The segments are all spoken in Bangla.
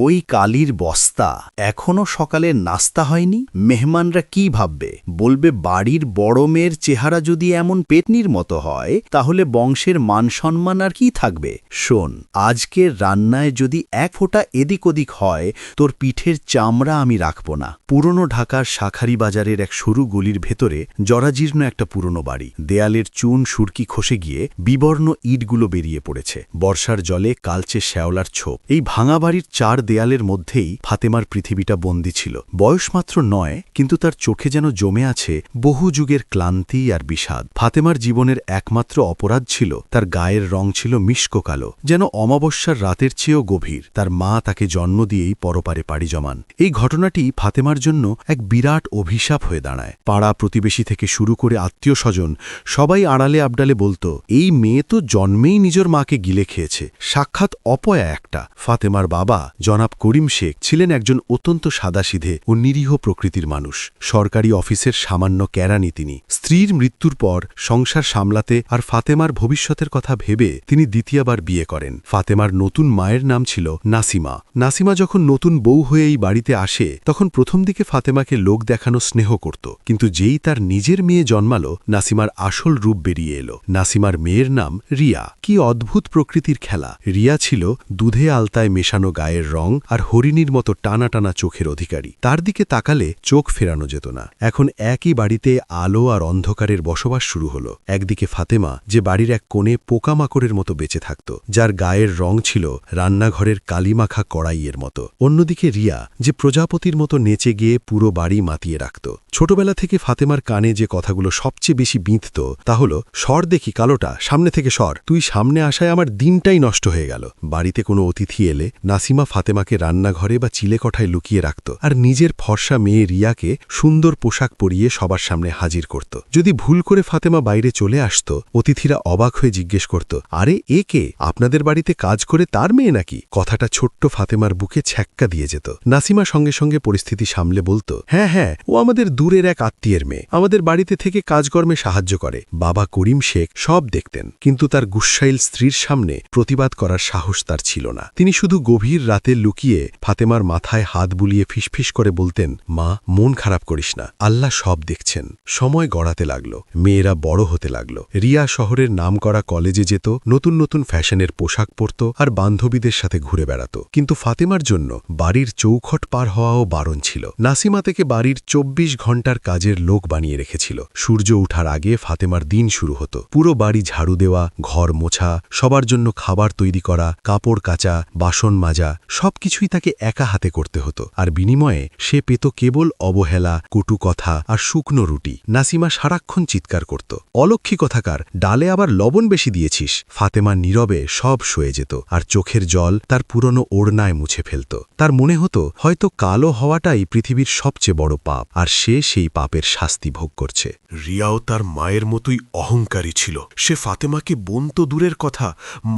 ওই কালির বস্তা এখনো সকালের নাস্তা হয়নি। মেহমানরা কি ভাববে? বলবে বাড়ির বড় মেয়ের চেহারা যদি এমন পেতনির মতো হয় তাহলে বংশের মান সম্মান আর কি থাকবে। শোন, আজকের রান্নায় যদি এক ফোঁটা এদিক ওদিক হয় তোর পিঠের চামড়া আমি রাখব না। পুরনো ঢাকার শাখারি বাজারের এক সরু গলির ভেতরে জরাজীর্ণ একটা পুরনো বাড়ি। দেয়ালের চুন সুরকি খসে গিয়ে বিবর্ণ ইটগুলো বেরিয়ে পড়েছে। বর্ষার জলে কালচে শ্যাওলার ছোপ। এই ভাঙা বাড়ির চার দেয়ালের মধ্যেই ফাতেমার পৃথিবীটা বন্দী ছিল। বয়স মাত্র ৯, কিন্তু তার চোখে যেন জমে আছে বহু যুগের ক্লান্তি আর বিষাদ। ফাতেমার জীবনের একমাত্র অপরাধ ছিল তার গায়ের রং ছিল মিষ্ক কালো, যেন অমাবস্যার রাতের চেয়েও গভীর। তার মা তাকে জন্ম দিয়েই পরপারে পাড়ি জমান। এই ঘটনাটি ফাতেমার জন্য এক বিরাট অভিশাপ হয়ে দাঁড়ায়। পাড়া প্রতিবেশী থেকে শুরু করে আত্মীয় স্বজন সবাই আড়ালে আবডালে বলতো, এই মেয়ে তো জন্মেই নিজের মাকে গিলে খেয়েছে, সাক্ষাৎ অপয়া একটা। ফাতেমার বাবা জনাব করিম শেখ ছিলেন একজন অত্যন্ত সাদাসিধে ও নিরীহ প্রকৃতির মানুষ। সরকারি অফিসের সামান্য কেরানি তিনি। স্ত্রীর মৃত্যুর পর সংসার সামলাতে আর ফাতেমার ভবিষ্যতের কথা ভেবে তিনি দ্বিতীয়বার বিয়ে করেন। ফাতেমার নতুন মায়ের নাম ছিল নাসিমা। নাসিমা যখন নতুন বউ হয়ে এই বাড়িতে আসে তখন প্রথম দিকে ফাতেমাকে লোক দেখানো স্নেহ করত, কিন্তু যেই তার নিজের মেয়ে জন্মালো নাসিমার আসল রূপ বেরিয়ে এলো। নাসিমার মেয়ের নাম রিয়া। কি অদ্ভুত প্রকৃতির খেলা! রিয়া ছিল দুধে আলতায় মেশানো গায়ের রং আর হরিণীর মতো টানা টানা চোখের অধিকারী। তার দিকে তাকালে চোখ ফেরানো যেত না। এখন একই বাড়িতে আলো আর অন্ধকারের বসবাস শুরু হলো। একদিকে ফাতেমা, যে বাড়ির এক কোণে পোকামাকড়ের মতো বেঁচে থাকত, যার গায়ের রং ছিল রান্নাঘরের কালিমাখা কড়াইয়ের মতো। অন্যদিকে রিয়া, যে প্রজাপতির মতো নেচে গিয়ে পুরো বাড়ি মাতিয়ে রাখত। ছোটবেলা থেকে ফাতেমার কানে যে কথাগুলো সবচেয়ে বেশি বিঁধত তা হলো, সর দেখি কালোটা, সামনে থেকে সর, তুই সামনে আসায় আমার দিনটাই নষ্ট হয়ে গেল। বাড়িতে কোনো অতিথি এলে নাসিমা ফাতেমাকে রান্নাঘরে বা চিলেকোঠায় লুকিয়ে রাখত আর নিজের ফর্সা মেয়ে রিয়াকে সুন্দর পোশাক পরিয়ে সবার সামনে হাজির করত। যদি ভুল করে ফাতেমা বাইরে চলে আসত, অতিথিরা অবাক হয়ে জিজ্ঞেস করত, আরে এ কে? আপনাদের বাড়িতে কাজ করে তার মেয়ে নাকি? কথাটা ছোট্ট ফাতেমার বুকে ছ্যাক্কা দিয়ে যেত। নাসিমা সঙ্গে সঙ্গে পরিস্থিতি সামলে বলতো, হ্যাঁ হ্যাঁ, ও আমাদের দূরের এক আত্মীয়ের মেয়ে, আমাদের বাড়িতে থেকে কাজকর্মে সাহায্য করে। বাবা করিম শেখ সব দেখতেন, কিন্তু তার গুসাইল স্ত্রীর সামনে প্রতিবাদ করার সাহস তার ছিল না। তিনি শুধু গভীর রাতে লুকিয়ে ফাতেমার মাথায় হাত বুলিয়ে ফিসফিস করে বলতেন, মা, মন খারাপ করিস না, আল্লাহ সব দেখছেন। সময় গড়াতে লাগলো, মেয়েরা বড় হতে লাগলো। রিয়া শহরের নামকরা কলেজে যেত, নতুন নতুন ফ্যাশনের পোশাক পরত আর বান্ধবীদের সাথে ঘুরে বেড়াত। কিন্তু ফাতেমার জন্য বাড়ির চৌখট পার হওয়াও বারণ ছিল। নাসিমা থেকে বাড়ির ২৪ ঘণ্টার কাজের লোক বানিয়ে রেখেছিল। সূর্য ওঠার আগে ফাতেমার দিন শুরু হতো। পুরো বাড়ি ঝাড়ু দেওয়া, ঘর মোছা, সবার জন্য খাবার তৈরি করা, কাপড় কাচা, বাসন মাজা, সবকিছুই তাকে একা হাতে করতে হতো। আর বিনিময়ে সে পেত কেবল অবহেলা, কটু কথা আর শুকনো রুটি। নাসিমা সারাক্ষণ চিৎকার করত, অলক্ষী কথাকার, ডালে আবার লবণ বেশি দিয়েছিস। ফাতেমা নীরবে সব সয়ে যেত আর চোখের জল তার পুরনো ওড়নায় মুছে ফেলত। তার মনে হতো হয়তো কালো হওয়াটাই পৃথিবীর সবচেয়ে বড় পাপ, আর সে সেই পাপের শাস্তি ভোগ করছে। রিয়াও তার মায়ের মতোই অহংকারী ছিল। সে ফাতেমাকে বোন তো দূরের কথা,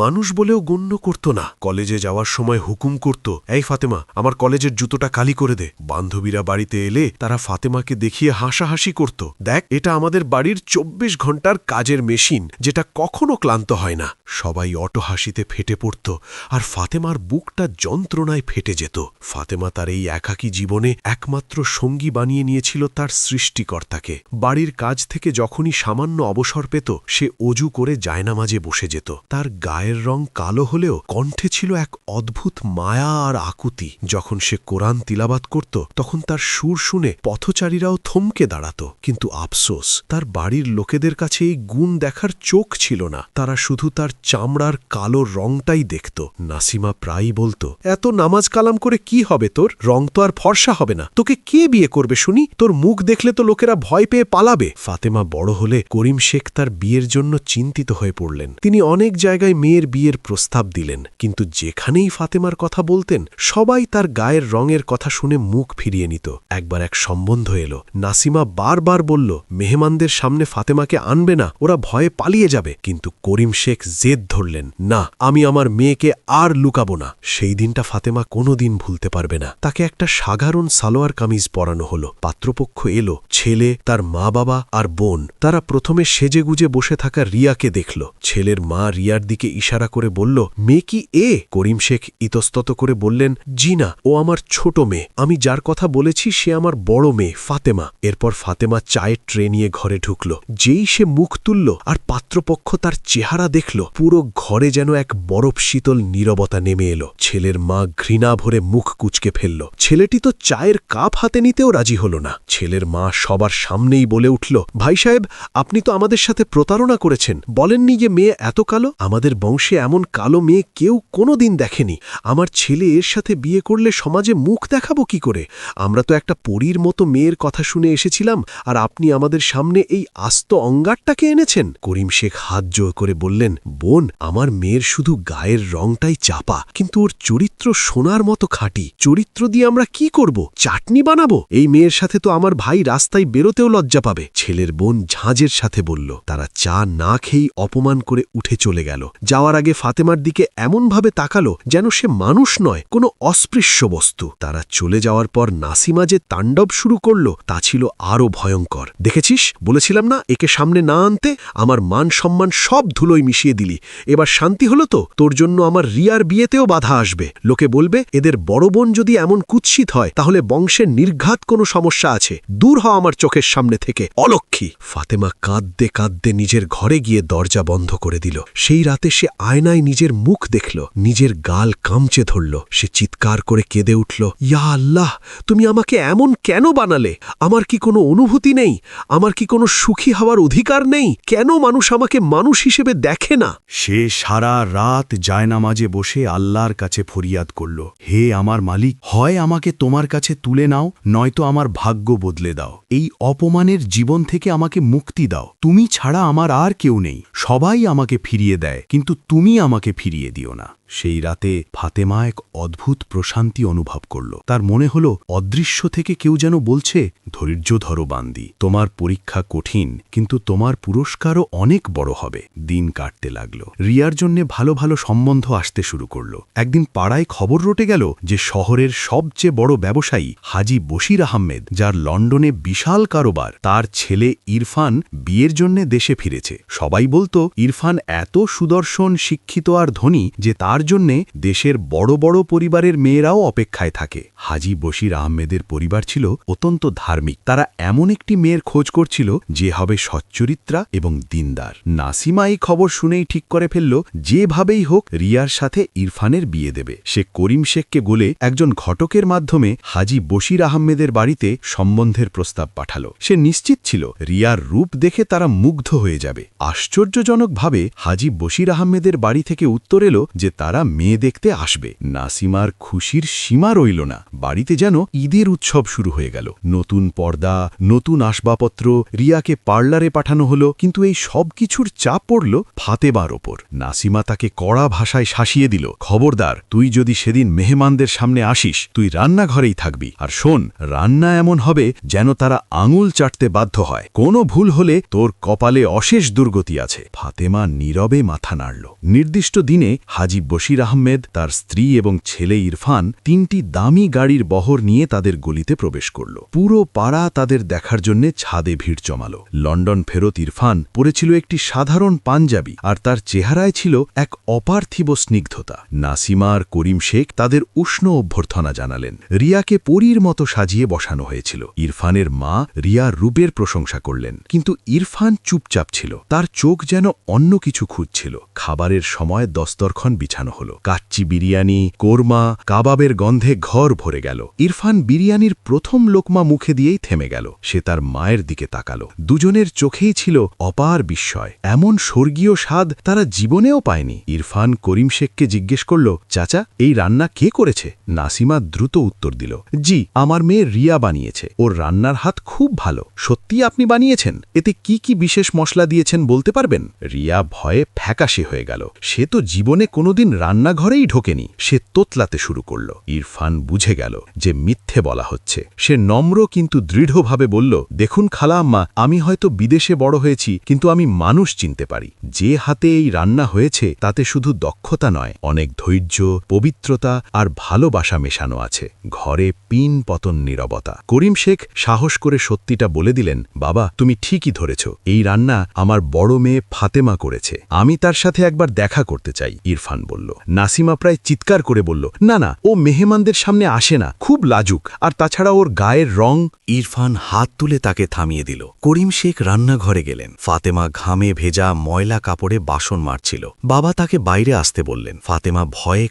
মানুষ বলেও গণ্য করত না। কলেজে যাওয়ার সময় হুকুম করত, এই ফাতেমা, আমার কলেজের জুতোটা কালি করে দে। বান্ধবীরা বাড়িতে এলে তারা ফাতেমাকে দেখিয়ে হাসাহাসি করত, দেখ, এটা আমাদের বাড়ির ২৪ ঘণ্টার কাজের মেশিন, যেটা কখনো ক্লান্ত হয় না। সবাই অটহাসিতে ফেটে পড়ত আর ফাতেমার বুকটা যন্ত্রণায় ফেটে যেত। ফাতেমা তার এই একাকী জীবনে একমাত্র সঙ্গী বানিয়ে নিয়েছিল তার সৃষ্টিকর্তাকে। বাড়ির কাজ থেকে যখনই সামান্য অবসর পেত সে অজু করে জায়নামাজে বসে যেত। তার গায়ের রং কালো হলেও কণ্ঠে ছিল এক অদ্ভুত মায়া আর আকুতি। যখন সে কোরআন তিলাবাত করত তখন তার সুর শুনে পথচারীরাও থমকে দাঁড়াত। কিন্তু আফসোস, তার বাড়ির লোকেদের কাছে এই গুণ দেখার চোখ ছিল না। তারা শুধু তার চামড়ার কালো রংটাই দেখত। নাসিমা প্রায়ই বলতো, এত নামাজ কালাম করে কি হবে তোর? রং তো আর ফর্সা হবে না, তোকে কে বিয়ে করবে শুনি? তোর মুখ দেখলে তো লোকেরা ভয় পেয়ে পালাবে। ফাতেমা বড় হলে করিম শেখ তার বিয়ের জন্য চিন্তিত হয়ে পড়লেন। তিনি অনেক জায়গায় মেয়ের বিয়ের প্রস্তাব দিলেন, কিন্তু যেখানেই ফাতেমার কথা বলতেন সবাই তার গায়ের রঙের কথা শুনে মুখ ফিরিয়ে নিত। একবার এক সম্বন্ধ এলো। নাসিমা বারবার বলল, মেহমানদের সামনে ফাতেমাকে আনবে না, ওরা ভয়ে পালিয়ে যাবে। কিন্তু করিম শেখ জেদ ধরলেন, না, আমি আমার মেয়েকে আর লুকাবো না। সেই দিনটা ফাতেমা কোনোদিন ভুলতে পারবে না। তাকে একটা সাধারণ সালোয়ার কামিজ পরানো হলো। পাত্রপক্ষ এলো, ছেলে, তার মা বাবা আর বোন। তারা প্রথমে সেজেগুজে বসে থাকা রিয়াকে দেখল। ছেলের মা রিয়ার দিকে ইশারা করে বলল, মেয়ে কি এ? করিম শেখ ইতস্তত করে বললেন, জি না, ও আমার ছোট মেয়ে। আমি যার কথা বলেছি সে আমার বড় মেয়ে ফাতেমা। এরপর ফাতেমা চায়ের ট্রে নিয়ে ঘরে ঢুকল। যেই সে মুখ তুলল আর পাত্রপক্ষ তার চেহারা দেখল, পুরো ঘরে যেন এক বরফ শীতল নীরবতা নেমে এলো। ছেলের মা ঘৃণা ভরে মুখ কুঁচকে ফেলল। ছেলেটি তো চায়ের কাপ হাতে নিতেও রাজি হল না। ছেলের মা সবার সামনেই বলে উঠল, ভাই সাহেব, আপনি তো আমাদের সাথে প্রতারণা করেছেন। বলেননি যে মেয়ে এত কালো? আমাদের বংশে এমন কালো মেয়ে কেউ কোনোদিন দেখেনি। আমার ছেলে এর সাথে বিয়ে করলে সমাজে মুখ দেখাবো কি করে? আমরা তো একটা পরীর মতো মেয়ের কথা শুনে এসেছিলাম, আর আপনি আমাদের সামনে এই আস্ত অঙ্গারটাকে এনেছেন। করিম শেখ হাত জোর করে বললেন, বোন, আমার মেয়ের শুধু গায়ের রংটাই চাপা, কিন্তু ওর চরিত্র সোনার মতো খাঁটি। চরিত্র দিয়ে আমরা কি করব? চাটনি বানাবো? এই মেয়ের সাথে তো আমার ভাই রাস্তায় বেরোতেও লজ্জা পাবে। ছেলের বোন ঝাঁঝের সাথে বলল। তারা চা না খেয়েই অপমান করে উঠে চলে গেল। যাওয়ার আগে ফাতেমার দিকে এমনভাবে তাকালো যেন সে মানুষ নয়, কোনো অস্পৃশ্য বস্তু। তারা চলে যাওয়ার পর নাসিমা যে তাণ্ডব শুরু করল তা ছিল আরও ভয়ঙ্কর। দেখেছিস, বলেছিলাম না একে সামনে না আনতে? আমার মান সম্মান সব ধুলোয় মিশিয়ে দিলি। এবার শান্তি হলো তো? তোর জন্য আমার রিয়ার বিয়েতেও বাধা আসবে। লোকে বলবে এদের বড় বোন যদি এমন কুৎসিত হয় তাহলে বংশের নির্ঘাত কোনো সমস্যা আছে। দূর হ আমার চোখের সামনে থেকে, অলক্ষী। ফাতেমা কাঁদতে কাঁদতে নিজের ঘরে গিয়ে দরজা বন্ধ করে দিল। সেই রাতে সে আয়নায় নিজের মুখ দেখল, নিজের গাল কামচে ধরল। সে চিৎকার করে কেঁদে উঠল, ইয়া আল্লাহ, তুমি আমাকে এমন কেন বানালে? আমার কি কোনো অনুভূতি নেই? আমার কি কোনো সুখী হওয়ার অধিকার নেই? কেন মানুষ আমাকে মানুষ হিসেবে দেখে না? সে সারা রাত জায়নামাজে বসে আল্লাহর কাছে ফরিয়াদ করল, হে আমার মালিক, হয় আমাকে তোমার কাছে তুলে নাও, নয়তো আমার ভাগ্য বদলে দাও। এই অপমানের জীবন থেকে আমাকে মুক্তি দাও। তুমি ছাড়া আমার আর কেউ নেই। সবাই আমাকে ফিরিয়ে দেয়, কিন্তু তুমি আমাকে ফিরিয়ে দিও না। সেই রাতে ফাতেমা এক অদ্ভুত প্রশান্তি অনুভব করল। তার মনে হল অদৃশ্য থেকে কেউ যেন বলছে, ধৈর্য ধরো বান্দি, তোমার পরীক্ষা কঠিন, কিন্তু তোমার পুরস্কারও অনেক বড় হবে। দিন কাটতে লাগল। রিয়ার জন্যে ভালো ভালো সম্বন্ধ আসতে শুরু করল। একদিন পাড়ায় খবর রটে গেল যে শহরের সবচেয়ে বড় ব্যবসায়ী হাজি বশির আহমেদ, যার লন্ডনে বিশাল কারোবার, তার ছেলে ইরফান বিয়ের জন্যে দেশে ফিরেছে। সবাই বলতো ইরফান এত সুদর্শন, শিক্ষিত আর ধনী যে তার জন্যে দেশের বড় বড় পরিবারের মেয়েরাও অপেক্ষায় থাকে। হাজি বশির আহমেদের পরিবার ছিল অত্যন্ত ধার্মিক। তারা এমন একটি মেয়ের খোঁজ করছিল যে হবে সচ্চরিত্রা এবং দিনদার। নাসিমা এই খবর শুনেই ঠিক করে ফেলল, যেভাবেই হোক রিয়ার সাথে ইরফানের বিয়ে দেবে। সে করিম শেখকে বলে একজন ঘটকের মাধ্যমে হাজি বশির আহমেদের বাড়িতে সম্বন্ধের প্রস্তাব পাঠালো। সে নিশ্চিত ছিল রিয়ার রূপ দেখে তারা মুগ্ধ হয়ে যাবে। আশ্চর্যজনকভাবে হাজি বশির আহমেদের বাড়ি থেকে উত্তর এলো যে তারা মেয়ে দেখতে আসবে। নাসিমার খুশির সীমা রইল না। বাড়িতে যেন ঈদের উৎসব শুরু হয়ে গেল। নতুন পর্দা, নতুন আসবাবপত্র, রিয়াকে পার্লারে পাঠানো হলো। কিন্তু এই সব কিছুর চাপ পড়ল ফাতেমার ওপর। নাসিমা তাকে কড়া ভাষায় শাসিয়ে দিল, খবরদার, তুই যদি সেদিন মেহমানদের সামনে আসিস, তুই রান্নাঘরেই থাকবি। আর শোন, রান্না এমন হবে যেন তারা আঙুল চাটতে বাধ্য হয়। কোনো ভুল হলে তোর কপালে অশেষ দুর্গতি আছে। ফাতেমা নীরবে মাথা নাড়ল। নির্দিষ্ট দিনে হাজি বশির আহমেদ, তার স্ত্রী এবং ছেলে ইরফান 3টি দামি গাড়ির বহর নিয়ে তাদের গলিতে প্রবেশ করল। পুরো পাড়া তাদের দেখার জন্য ছাদে ভিড় জমালো। লন্ডন ফেরত ইরফান পরেছিল একটি সাধারণ পাঞ্জাবি, আর তার চেহারায় ছিল এক অপার্থিব স্নিগ্ধতা। নাসিমা আর করিম শেখ তাদের উষ্ণ অভ্যর্থনা জানালেন। রিয়াকে পরীর মতো সাজিয়ে বসানো হয়েছিল। ইরফানের মা রিয়ার রূপের প্রশংসা করলেন, কিন্তু ইরফান চুপচাপ ছিল। তার চোখ যেন অন্য কিছু খুঁজছিল। খাবারের সময় দস্তরখান বিছানো হলো। কাচ্চি বিরিয়ানি, কোরমা, কাবাবের গন্ধে ঘর ভরে গেল। ইরফান বিরিয়ানির প্রথম লোকমা মুখে দিয়েই থেমে গেল। সে তার মায়ের দিকে তাকালো। দুজনের চোখেই ছিল অপার বিস্ময়। এমন স্বর্গীয় স্বাদ তারা জীবনেও পায়নি। ইরফান করিম শেখকে জিজ্ঞেস করল, চাচা, এই রান্না কে করেছে? নাসিমা দ্রুত উত্তর দিল, জি, আমার মেয়ে রিয়া বানিয়েছে। ওর রান্নার হাত খুব ভালো। সত্যি আপনি বানিয়েছেন? এতে কি কি বিশেষ মশলা দিয়েছেন বলতে পারবেন? রিয়া ভয়ে ফ্যাকাশে হয়ে গেল। সে তো জীবনে কোনোদিন রান্নাঘরেই ঢোকেনি সে তোতলাতে শুরু করল। ইরফান বুঝে গেল যে মিথ্যে বলা হচ্ছে। সে নম্র কিন্তু দৃঢ়ভাবে বলল, দেখুন খালা আম্মা, আমি হয়তো বিদেশে বড় হয়েছি, কিন্তু আমি মানুষ চিনতে পারি। যে হাতে এই রান্না হয়েছে তাতে শুধু দক্ষতা নয়, অনেক ধৈর্য, পবিত্রতা আর ভালোবাসা মেশানো আছে। ঘরে পিন পতন নীরবতা। করিম শেখ সাহস করে সত্যিটা বলে দিলেন, বাবা তুমি ঠিকই ধরেছ, এই রান্না আমার বড় মেয়ে ফাতেমা করেছে। আমি তার সাথে একবার দেখা করতে চাই। ইরফান বলল। নাসিমা প্রায় চিৎকার করে বলল, না না, ও মেহমানদের সামনে আসে না, খুব লাজুক, আর তাছাড়া ওর গায়ের রং। ইরফান হাত তুলে তাকে থামিয়ে দিল। করিম শেখ রান্নাঘরে গেলেন। ফাতেমা ঘামে ভেজা ময়লা কাপড়ে বাসন মারছিল। বাবা তাকে বাইরে আসতে বললেন। ফাতেমা ভয়ে